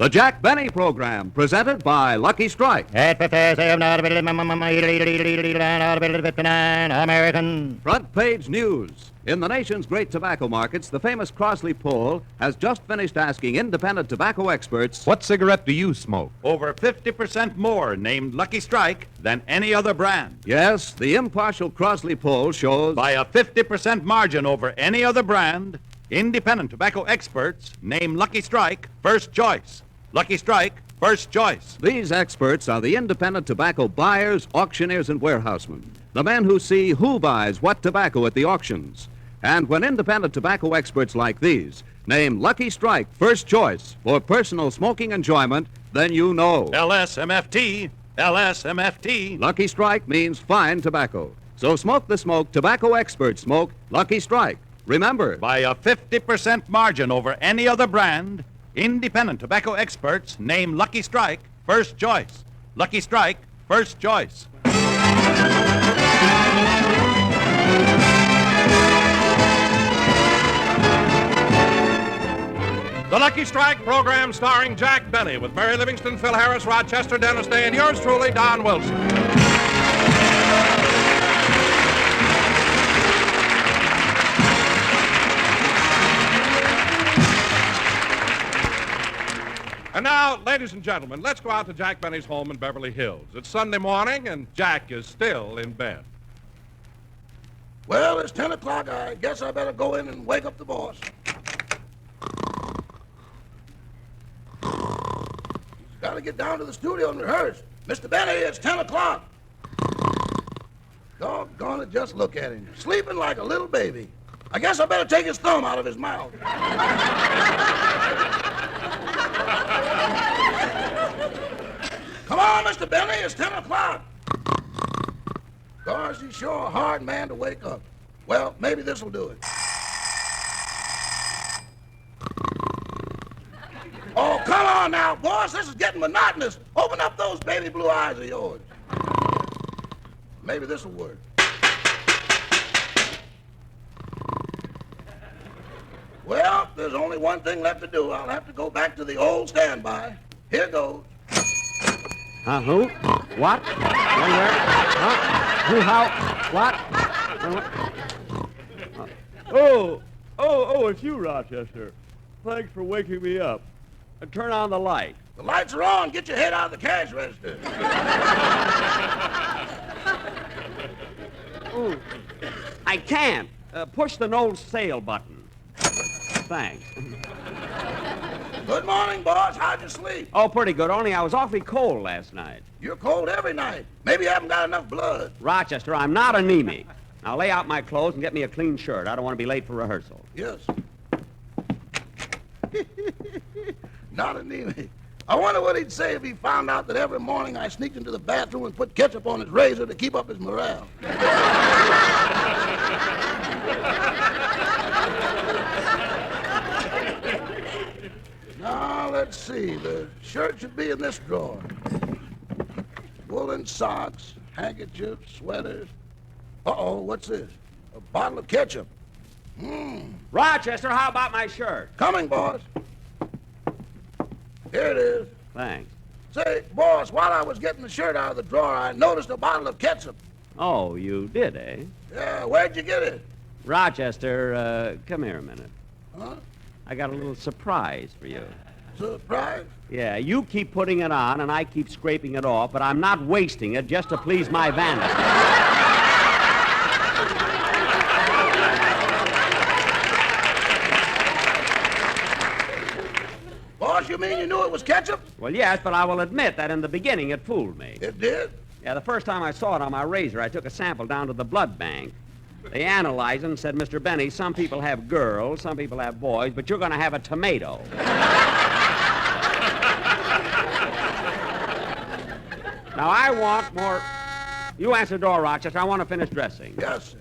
The Jack Benny Program, presented by Lucky Strike. American. Front page news. In the nation's great tobacco markets, the famous Crossley poll has just finished asking independent tobacco experts, What cigarette do you smoke? Over 50% more named Lucky Strike than any other brand. yes, the impartial Crossley poll shows By a 50% margin over any other brand, independent tobacco experts name Lucky Strike first choice. Lucky Strike, first choice. these experts are the independent tobacco buyers, auctioneers, and warehousemen, the men who see who buys what tobacco at the auctions. And when independent tobacco experts like these name Lucky Strike first choice for personal smoking enjoyment, then you know. LSMFT, LSMFT. Lucky Strike means fine tobacco. So smoke the smoke tobacco experts smoke Lucky Strike. Remember, By a 50% margin over any other brand, independent tobacco experts name Lucky Strike first choice. Lucky Strike, first choice. The Lucky Strike program starring Jack Benny with Mary Livingston, Phil Harris, Rochester, Dennis Day, and yours truly, Don Wilson. And now, ladies and gentlemen, let's go out to Jack Benny's home in Beverly Hills. It's Sunday morning, and Jack is still in bed. Well, it's 10 o'clock. I guess I better go in and wake up the boss. He's got to get down to the studio and rehearse. Mr. Benny, it's 10 o'clock. Doggone it, just look at him. Sleeping like a little baby. I guess I better take his thumb out of his mouth. Come on, Mr. Benny, it's 10 o'clock. Gosh, he's sure a hard man to wake up. Well, maybe this'll do it. Oh, come on now, boss. This is getting monotonous. Open up those baby blue eyes of yours. Maybe this'll work. Well, there's only one thing left to do. I'll have to go back to the old standby. Here goes. Who? What? When, where? Huh? Who, how? What? Oh, it's you, Rochester. Thanks for waking me up. And turn on the light. The lights are on. Get your head out of the cash register. Ooh, I can't. Push the no sale button. Thanks. Good morning, boss. How'd you sleep? Oh, pretty good, only I was awfully cold last night. You're cold every night. Maybe you haven't got enough blood. Rochester, I'm not anemic. Now lay out my clothes and get me a clean shirt. I don't want to be late for rehearsal. Yes. Not anemic. I wonder what he'd say if he found out that every morning I sneaked into the bathroom and put ketchup on his razor to keep up his morale. Now, let's see. The shirt should be in this drawer. Woolen socks, handkerchiefs, sweaters. Uh-oh, what's this? A bottle of ketchup. Rochester, how about my shirt? Coming, boss. Here it is. Thanks. Say, boss, while I was getting the shirt out of the drawer, I noticed a bottle of ketchup. Oh, you did, eh? Yeah, where'd you get it? Rochester, come here a minute. Huh? I got a little surprise for you. Surprise? Yeah, you keep putting it on and I keep scraping it off, but I'm not wasting it just to please my vanity. Boss, you mean you knew it was ketchup? Well, yes, but I will admit that in the beginning it fooled me. It did? Yeah, the first time I saw it on my razor, I took a sample down to the blood bank. They analyzed it and said, Mr. Benny, some people have girls, some people have boys, but you're going to have a tomato. Now, I want more... You answer the door, Rochester. I want to finish dressing. Yes, sir.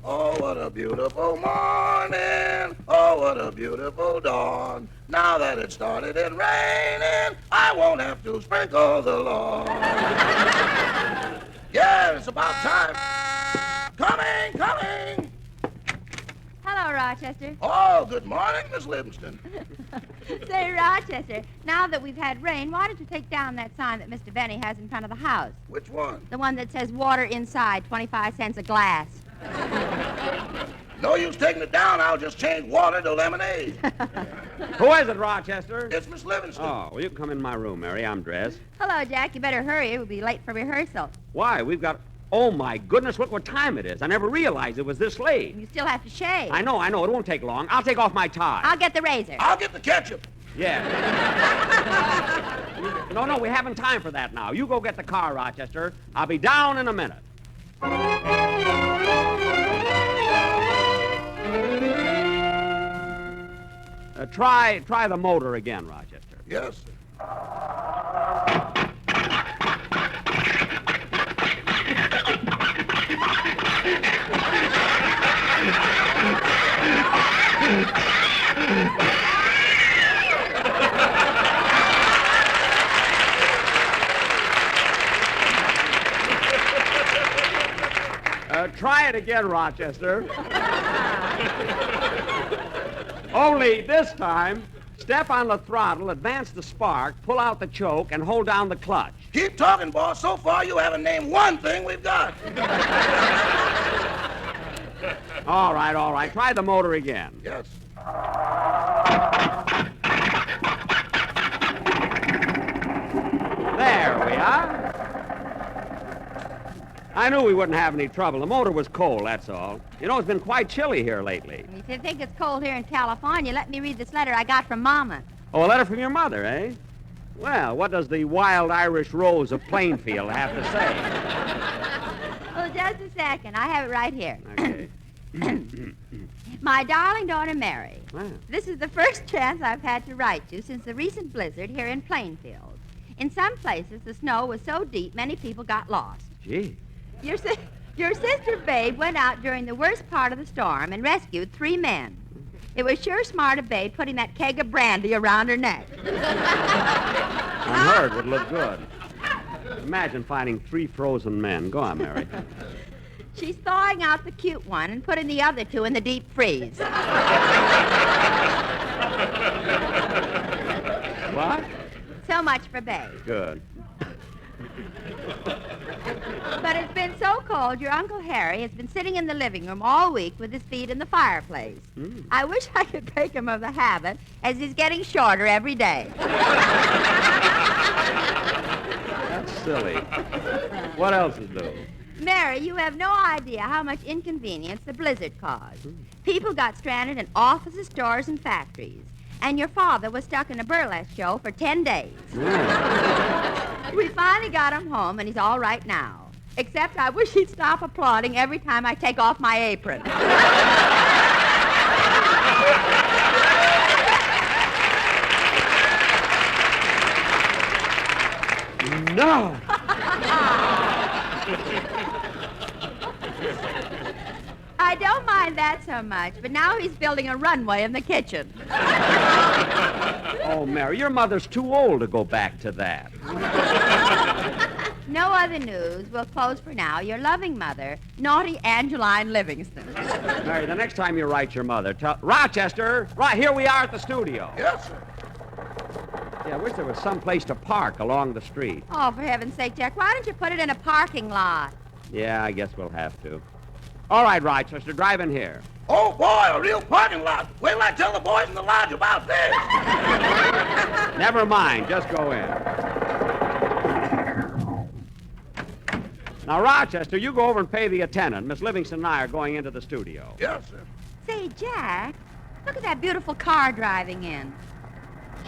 Oh, what a beautiful morning. Oh, what a beautiful dawn. Now that it started in raining, I won't have to sprinkle the lawn. Yeah, it's about time. Coming! Hello, Rochester. Oh, good morning, Miss Livingston. Say, Rochester, now that we've had rain, why don't you take down that sign that Mr. Benny has in front of the house? Which one? The one that says water inside, 25 cents a glass. No use taking it down. I'll just change water to lemonade. Who is it, Rochester? It's Miss Livingston. Oh, well, you can come in my room, Mary. I'm dressed. Hello, Jack. You better hurry. We'll be late for rehearsal. Why? We've got... Oh, my goodness, look what time it is. I never realized it was this late. You still have to shave. I know. It won't take long. I'll take off my tie. I'll get the razor. I'll get the ketchup. Yeah. No, we haven't time for that now. You go get the car, Rochester. I'll be down in a minute. Try the motor again, Rochester. Yes, sir. Try it again, Rochester. Only this time, step on the throttle, advance the spark, pull out the choke, and hold down the clutch. Keep talking, boss. So far, you haven't named one thing we've got. All right. Try the motor again. Yes. There we are. I knew we wouldn't have any trouble. The motor was cold, that's all. You know, it's been quite chilly here lately. If you think it's cold here in California, let me read this letter I got from Mama. Oh, a letter from your mother, eh? Well, what does the wild Irish rose of Plainfield have to say? Well, just a second. I have it right here. Okay. My darling daughter, Mary. Wow. This is the first chance I've had to write you since the recent blizzard here in Plainfield. In some places, the snow was so deep, many people got lost. Gee. Your sister, Babe, went out during the worst part of the storm and rescued 3 men. It was sure smart of Babe putting that keg of brandy around her neck. On her, it would look good. Imagine finding 3 frozen men. Go on, Mary. She's thawing out the cute one and putting the other 2 in the deep freeze. What? So much for Babe. Good. But it's been so cold, your Uncle Harry has been sitting in the living room all week with his feet in the fireplace. I wish I could break him of the habit, as he's getting shorter every day. That's silly. What else is new? Mary, you have no idea how much inconvenience the blizzard caused. People got stranded in offices, stores, and factories. And your father was stuck in a burlesque show for 10 days. We finally got him home, and he's all right now. Except I wish he'd stop applauding every time I take off my apron. No! I don't mind that so much, but now he's building a runway in the kitchen. Oh, Mary, your mother's too old to go back to that. No other news. We'll close for now. Your loving mother, naughty Angeline Livingston. Mary, the next time you write your mother, tell... Rochester! Right, here we are at the studio. Yes, sir. Yeah, I wish there was some place to park along the street. Oh, for heaven's sake, Jack, why don't you put it in a parking lot? Yeah, I guess we'll have to. All right, Rochester, drive in here. Oh, boy, a real parking lot. Wait till I tell the boys in the lodge about this. Never mind, just go in. Now, Rochester, you go over and pay the attendant. Miss Livingston and I are going into the studio. Yes, sir. Say, Jack, look at that beautiful car driving in.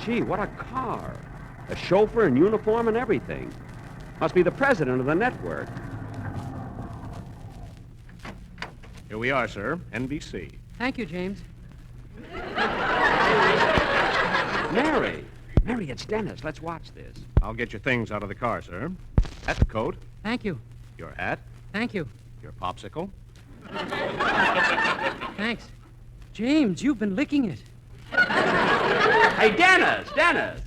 Gee, what a car. A chauffeur in uniform and everything. Must be the president of the network. Here we are, sir. NBC. Thank you, James. Mary, it's Dennis. Let's watch this. I'll get your things out of the car, sir. Hat and coat. Thank you. Your hat. Thank you. Your popsicle. Thanks. James, you've been licking it. Hey, Dennis!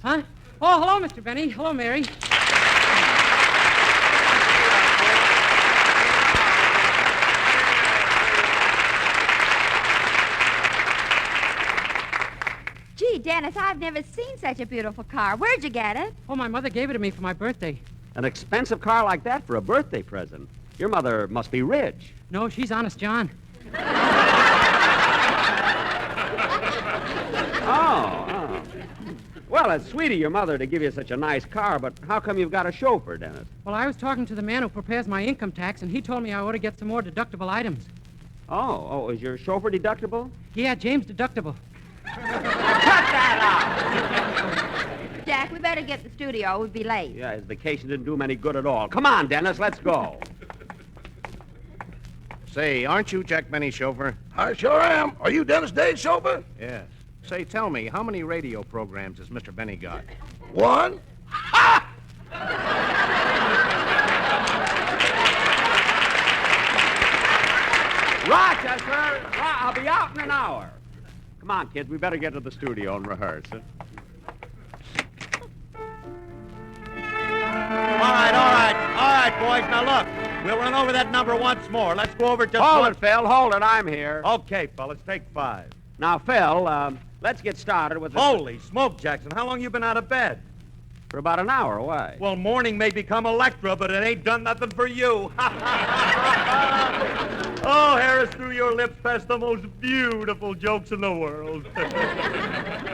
Huh? Oh, hello, Mr. Benny. Hello, Mary. Dennis, I've never seen such a beautiful car. Where'd you get it? Oh, my mother gave it to me for my birthday. An expensive car like that for a birthday present. Your mother must be rich. No, she's honest, John. Oh. Well, it's sweet of your mother to give you such a nice car, but how come you've got a chauffeur, Dennis? Well, I was talking to the man who prepares my income tax, and he told me I ought to get some more deductible items. Oh, is your chauffeur deductible? Yeah, James deductible. Cut that out! Jack, we better get to the studio. We'll be late. Yeah, his vacation didn't do him any good at all. Come on, Dennis, let's go. Say, aren't you Jack Benny's chauffeur? I sure am. Are you Dennis Day's chauffeur? Yes. Say, tell me, how many radio programs has Mr. Benny got? One. Rochester, I'll be out in an hour. Come on, kids, we better get to the studio and rehearse. All right, boys. Now look, we'll run over that number once more. Let's go over just Hold one. it, Phil, hold it, I'm here. Okay, fellas, take 5. Now, Phil, let's get started with the... Holy smoke, Jackson. How long you been out of bed? For about an hour, why? Well, morning may become Electra, but it ain't done nothing for you. Oh, Harris, through your lips passed the most beautiful jokes in the world.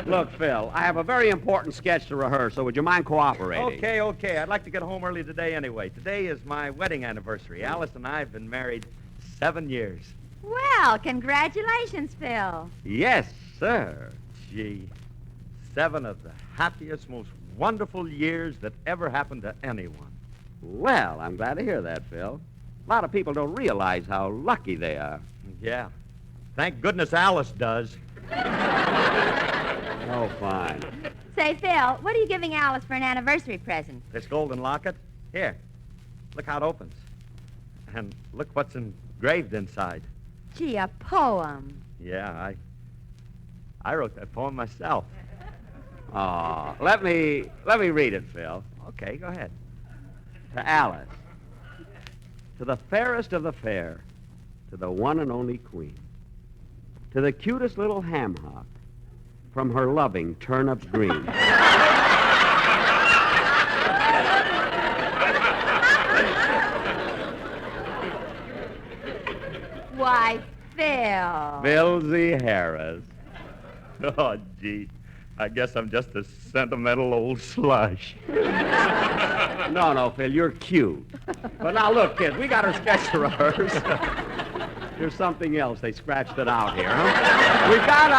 Look, Phil, I have a very important sketch to rehearse, so would you mind cooperating? Okay. I'd like to get home early today anyway. Today is my wedding anniversary. Alice and I have been married 7 years. Well, congratulations, Phil. Yes, sir. Gee, 7 of the happiest, most wonderful years that ever happened to anyone. Well, I'm glad to hear that, Phil. A lot of people don't realize how lucky they are. Yeah. Thank goodness Alice does. Oh, fine. Say, Phil, what are you giving Alice for an anniversary present? This golden locket? Here. Look how it opens. And look what's engraved inside. Gee, a poem. Yeah, I wrote that poem myself. Oh, let me read it, Phil. Okay, go ahead. To Alice. To the fairest of the fair. To the one and only queen. To the cutest little ham hock. From her loving turnip green. Why, Phil. Bill Z. Harris. Oh, gee. I guess I'm just a sentimental old slush. No, Phil, you're cute. But now, look, kids, we got our sketch to rehearse. There's something else. They scratched it out here, huh? We got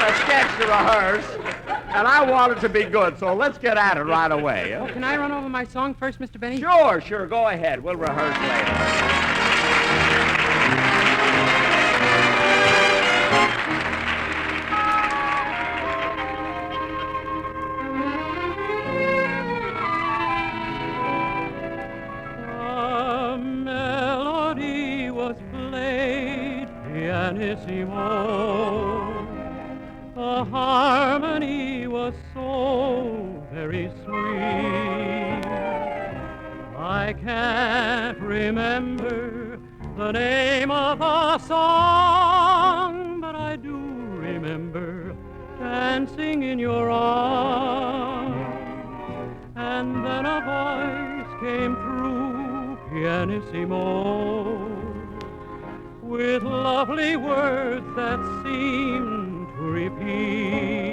a sketch to rehearse, and I want it to be good, so let's get at it right away. Oh, can I run over my song first, Mr. Benny? Sure, go ahead. We'll rehearse later. A melody was played pianissimo. The harmony was so very sweet. I can't remember the name of the song, but I do remember dancing in your arms. And then a voice came through pianissimo with lovely words that seemed to repeat.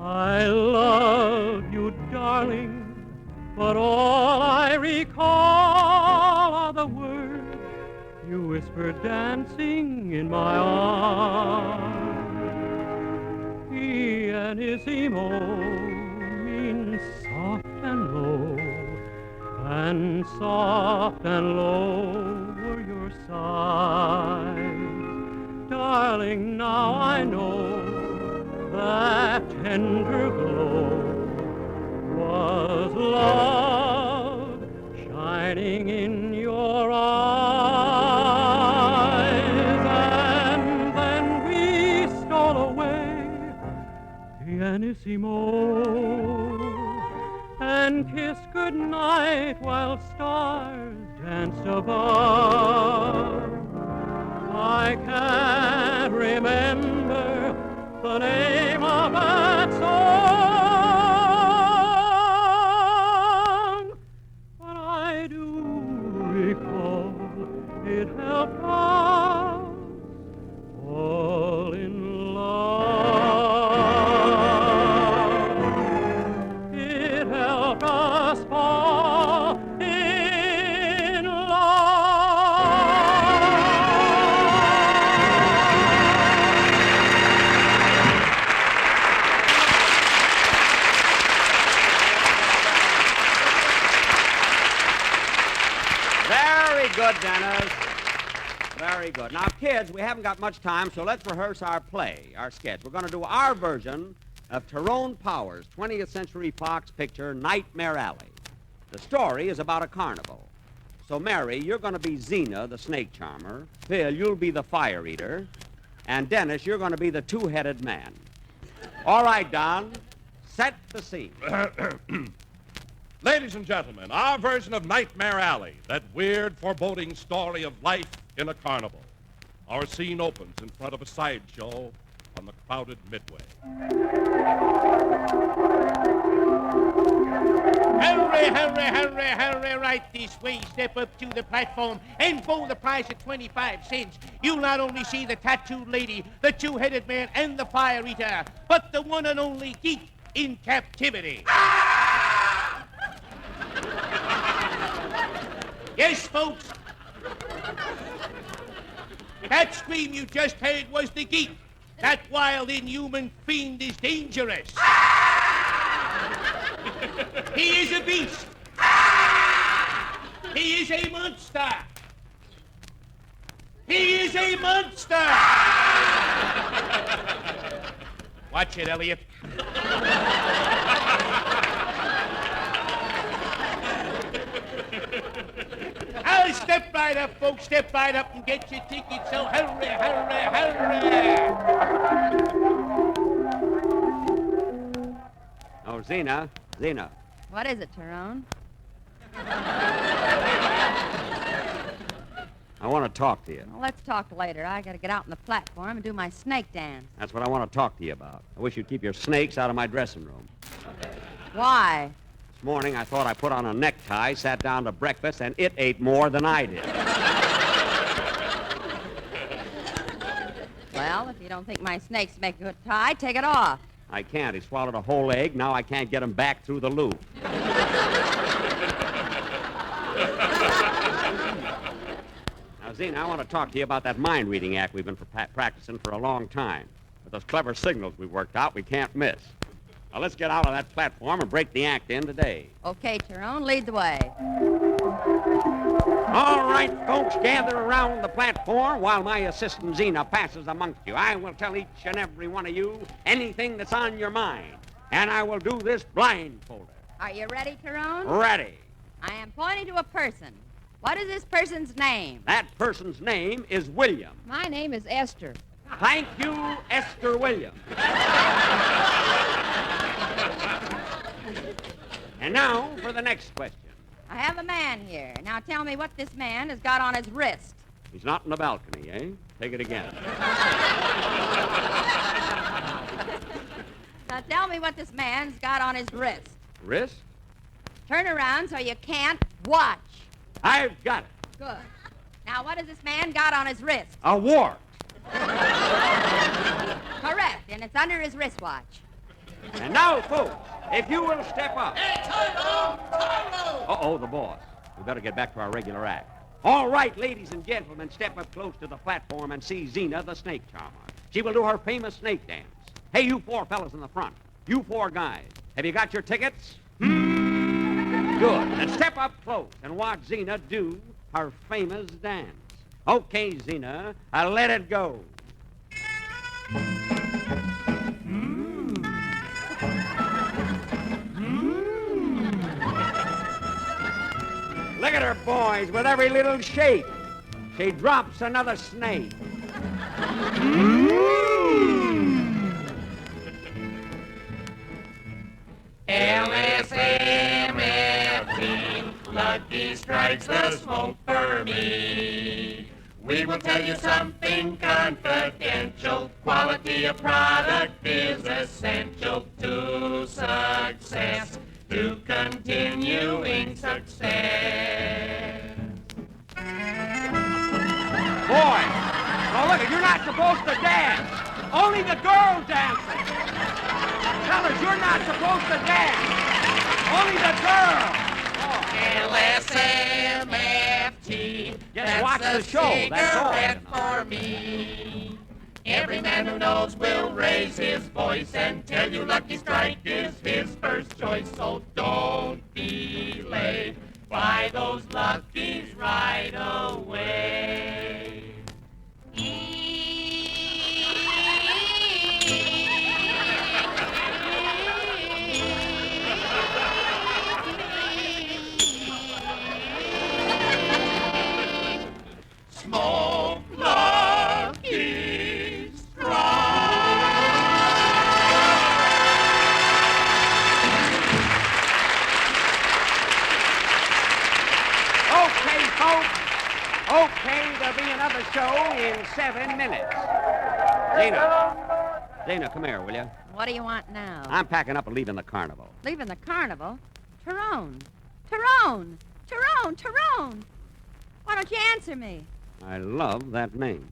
I love you, darling, but all I recall are the words you whispered dancing in my arms. Pianissimo means soft and low, and soft and low were your sighs. Darling, now I know that tender glow was love shining in your eyes. And then we stole away pianissimo, and and kiss goodnight while stars danced above. I can't remember the name of that song, but I do recall it helped us fall in love. It helped us fall in love. Very good, Dennis. Very good. Now, kids, we haven't got much time, so let's rehearse our play, our sketch. We're going to do our version of Tyrone Power's 20th Century Fox picture, Nightmare Alley. The story is about a carnival. So, Mary, you're going to be Zena, the snake charmer. Phil, you'll be the fire eater. And Dennis, you're going to be the two-headed man. All right, Don, set the scene. Ladies and gentlemen, our version of Nightmare Alley, that weird, foreboding story of life in a carnival. Our scene opens in front of a sideshow on the crowded Midway. Hurry, right this way. Step up to the platform and bowl the price at 25 cents. You'll not only see the tattooed lady, the two-headed man, and the fire eater, but the one and only geek in captivity. Yes, folks. That scream you just heard was the geek. That wild, inhuman fiend is dangerous. He is a beast. He is a monster. He is a monster. Watch it, Elliot. I'll step right up, folks. Step right up and get your ticket. So hurry. Oh, Zena. What is it, Tyrone? I want to talk to you. Well, let's talk later. I got to get out on the platform and do my snake dance. That's what I want to talk to you about. I wish you'd keep your snakes out of my dressing room. Why? This morning, I thought I put on a necktie, sat down to breakfast, and it ate more than I did. Well, if you don't think my snakes make a good tie, take it off. I can't. He swallowed a whole egg. Now I can't get him back through the loop. Now, Zena, I want to talk to you about that mind-reading act we've been practicing for a long time. With those clever signals we worked out, we can't miss. Now, let's get out on that platform and break the act in today. Okay, Tyrone, lead the way. All right, folks, gather around the platform while my assistant Zena passes amongst you. I will tell each and every one of you anything that's on your mind, and I will do this blindfolded. Are you ready, Tyrone? Ready. I am pointing to a person. What is this person's name? That person's name is William. My name is Esther. Thank you, Esther Williams. And now for the next question. I have a man here. Now tell me what this man has got on his wrist. He's not in the balcony, eh? Take it again. Now tell me what this man's got on his wrist. Wrist? Turn around so you can't watch. I've got it. Good. Now what has this man got on his wrist? A wart. Correct, and it's under his wristwatch. And now, folks, if you will step up. Hey, Tyrone! Uh-oh, the boss. We better get back to our regular act. All right, ladies and gentlemen, step up close to the platform and see Zena, the snake charmer. She will do her famous snake dance. Hey, you four fellas in the front. You four guys. Have you got your tickets? Good. Then step up close and watch Zena do her famous dance. Okay, Zena, let it go. Look at her, boys, with every little shake. She drops another snake. LSM, Lucky Strike's the smoke for me. We will tell you something confidential. Quality of product is essential to success, to continuing success. Boy, now look, you're not supposed to dance. Only the girls dancing. Fellas, you're not supposed to dance. Only the girls. LSMFT. Just watch the show, that's all. Cigarette for me. Every man who knows will raise his voice and tell you Lucky Strike is his first choice. So don't be late. Buy those Luckies right away. Smoke Lucky Strike. Okay, folks. Okay, there'll be another show in 7 minutes. Zena, come here, will you? What do you want now? I'm packing up and leaving the carnival. Leaving the carnival? Tyrone. Tyrone. Tyrone. Tyrone. Why don't you answer me? I love that name.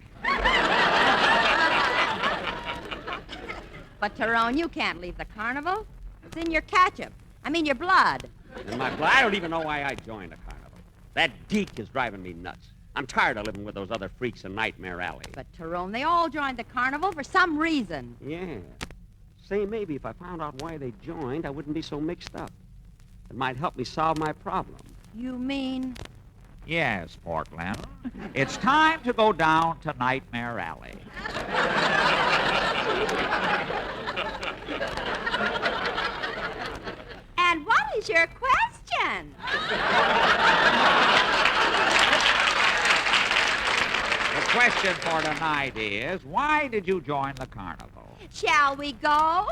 But, Tyrone, you can't leave the carnival. It's in your ketchup. I mean, your blood. And my blood, I don't even know why I joined the carnival. That geek is driving me nuts. I'm tired of living with those other freaks in Nightmare Alley. But, Tyrone, they all joined the carnival for some reason. Yeah. Say, maybe if I found out why they joined, I wouldn't be so mixed up. It might help me solve my problem. You mean? Yes, Portland. It's time to go down to Nightmare Alley. And what is your question? The question for tonight is, why did you join the carnival? Shall we go?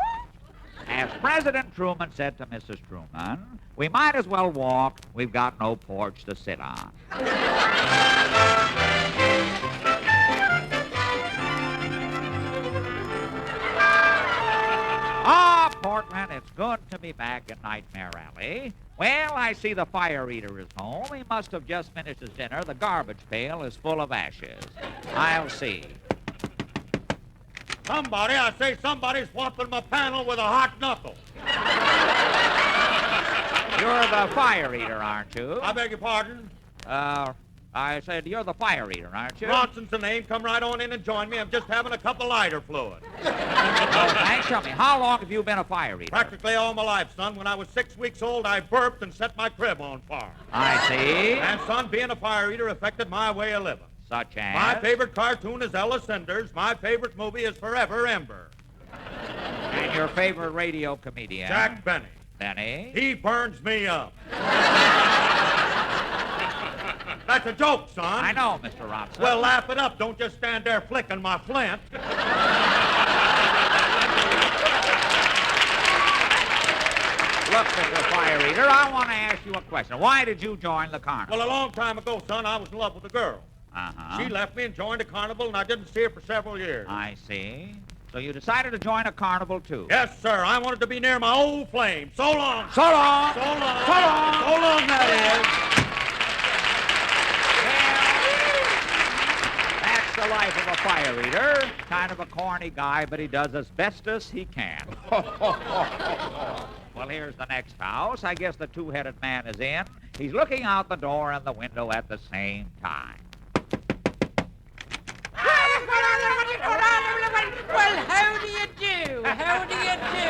As President Truman said to Mrs. Truman, we might as well walk. We've got no porch to sit on. Ah, Portland, it's good to be back in Nightmare Alley. Well, I see the fire eater is home. He must have just finished his dinner. The garbage pail is full of ashes. I'll see. I say somebody's whopping my panel with a hot knuckle. You're the fire eater, aren't you? I beg your pardon? I said you're the fire eater, aren't you? Bronson's the name. Come right on in and join me. I'm just having a cup of lighter fluid. Oh, thanks. Tell me, how long have you been a fire eater? Practically all my life, son. When I was 6 weeks old, I burped and set my crib on fire. I see. And, son, being a fire eater affected my way of living. Such as? My favorite cartoon is Ella Cinders. My favorite movie is Forever Ember. And your favorite radio comedian? Jack Benny. Benny? He burns me up. That's a joke, son. I know, Mr. Robson. Well, laugh it up. Don't just stand there flicking my flint. Look, Mr. Fire Eater, I want to ask you a question. Why did you join the carnival? Well, a long time ago, son, I was in love with a girl. Uh-huh. She left me and joined a carnival, and I didn't see her for several years. I see. So you decided to join a carnival, too? Yes, sir. I wanted to be near my old flame. So long. So long. So long. So long. So long, that is. That's the life of a fire eater. Kind of a corny guy, but he does as best as he can. Well, here's the next house. I guess the two-headed man is in. He's looking out the door and the window at the same time. Well, how do you do? How do you do?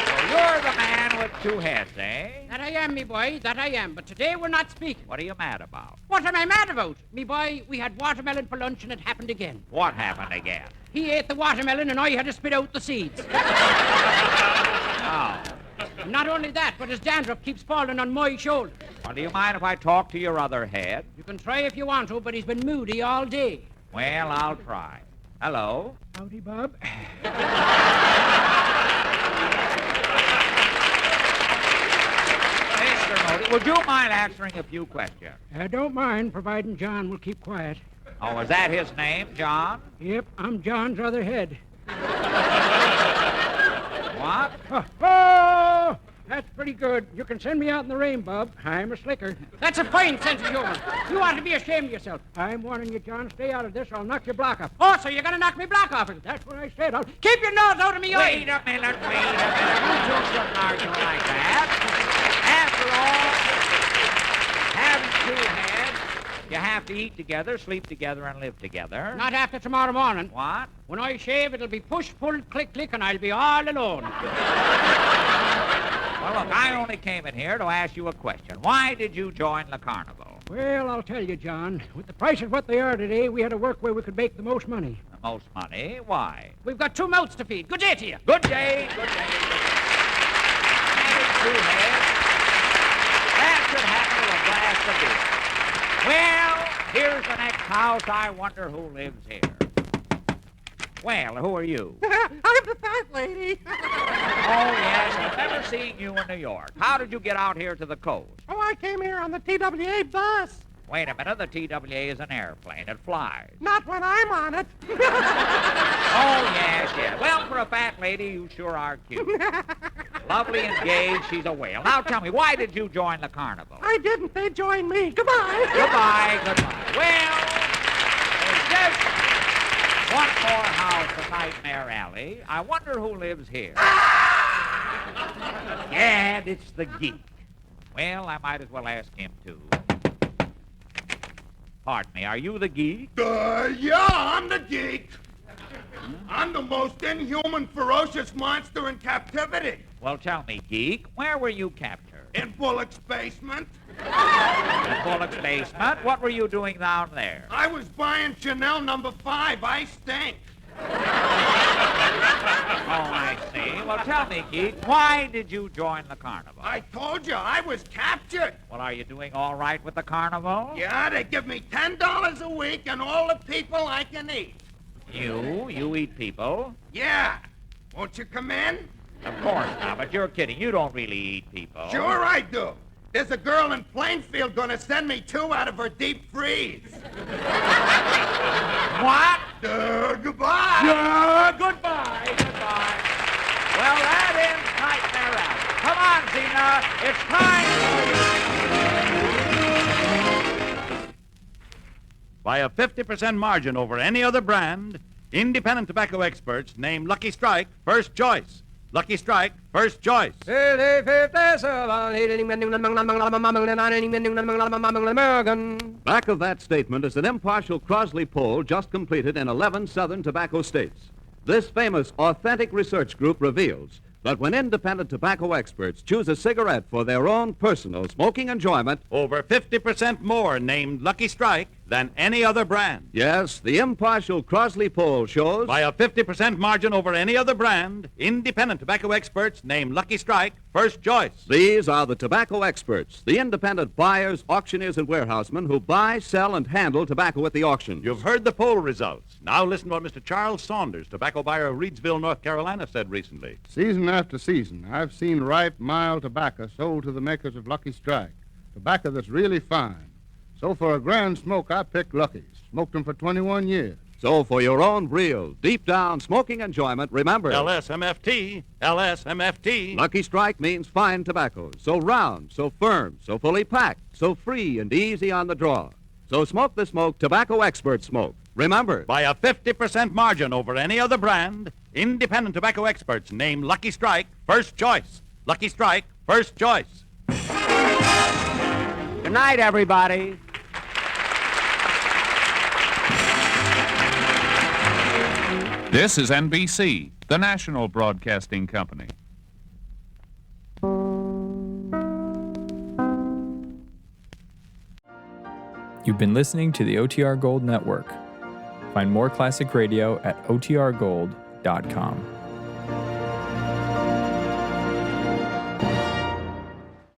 So you're the man with two heads, eh? That I am, me boy, that I am. But today we're not speaking. What are you mad about? What am I mad about? Me boy, we had watermelon for lunch and it happened again. What happened again? He ate the watermelon and I had to spit out the seeds. Oh. Not only that, but his dandruff keeps falling on my shoulder. Well, do you mind if I talk to your other head? You can try if you want to, but he's been moody all day. Well, I'll try. Hello? Howdy, Bob. would you mind answering a few questions? I don't mind, providing John will keep quiet. Oh, is that his name, John? Yep, I'm John's other head. What? Oh, that's pretty good. You can send me out in the rain, Bob. I'm a slicker. That's a fine sense of humor. You ought to be ashamed of yourself. I'm warning you, John. Stay out of this. I'll knock your block off. Oh, so you're going to knock me block off? That's what I said. I'll keep your nose out of me. Wait a minute. You two shouldn't argue like that. After all, having two heads, you have to eat together, sleep together, and live together. Not after tomorrow morning. What? When I shave, it'll be push, pull, click, click, and I'll be all alone. Well, look, I only came in here to ask you a question. Why did you join the carnival? Well, I'll tell you, John. With the prices what they are today, we had to work where we could make the most money. The most money? Why? We've got 2 mouths to feed. Good day to you. Good day. Having 2 heads, that should happen to a glass of beer. Well, here's the next house. I wonder who lives here. Well, who are you? I'm the fat lady. Oh, yes, I've never seen you in New York. How did you get out here to the coast? Oh, I came here on the TWA bus. Wait a minute, the TWA is an airplane. It flies. Not when I'm on it. Oh, yes. Well, for a fat lady, you sure are cute. Lovely and gay, she's a whale. Now tell me, why did you join the carnival? I didn't. They joined me. Goodbye. Goodbye. Well, there's just one more house in Nightmare Alley. I wonder who lives here. Gad, it's the geek. Well, I might as well ask him, too. Pardon me, are you the geek? Yeah, I'm the geek. I'm the most inhuman, ferocious monster in captivity. Well, tell me, geek, where were you captured? In Bullock's basement. In Bullock's basement? What were you doing down there? I was buying Chanel No. 5. I stink. Oh, I see. Well, tell me, geek, why did you join the carnival? I told you, I was captured. Well, are you doing all right with the carnival? Yeah, they give me $10 a week and all the people I can eat. You eat people? Yeah. Won't you come in? Of course not, but you're kidding. You don't really eat people. Sure I do. There's a girl in Plainfield gonna send me 2 out of her deep freeze. What? Goodbye. Goodbye. Well, that ends Nightmare Alley. Come on, Zena. It's time for you. By a 50% margin over any other brand, independent tobacco experts name Lucky Strike first choice. Lucky Strike, first choice. Back of that statement is an impartial Crosley poll just completed in 11 southern tobacco states. This famous authentic research group reveals that when independent tobacco experts choose a cigarette for their own personal smoking enjoyment, over 50% more named Lucky Strike than any other brand. Yes, the impartial Crosley poll shows... By a 50% margin over any other brand, independent tobacco experts name Lucky Strike first choice. These are the tobacco experts, the independent buyers, auctioneers, and warehousemen who buy, sell, and handle tobacco at the auction. You've heard the poll results. Now listen to what Mr. Charles Saunders, tobacco buyer of Reidsville, North Carolina, said recently. Season after season, I've seen ripe, mild tobacco sold to the makers of Lucky Strike. Tobacco that's really fine. So for a grand smoke, I picked Lucky's. Smoked them for 21 years. So for your own real, deep-down smoking enjoyment, remember... LSMFT. Lucky Strike means fine tobacco. So round, so firm, so fully packed, so free and easy on the draw. So smoke the smoke tobacco experts smoke. Remember... By a 50% margin over any other brand, independent tobacco experts name Lucky Strike first choice. Lucky Strike, first choice. Good night, everybody. This is NBC, the national broadcasting company. You've been listening to the OTR Gold Network. Find more classic radio at otrgold.com.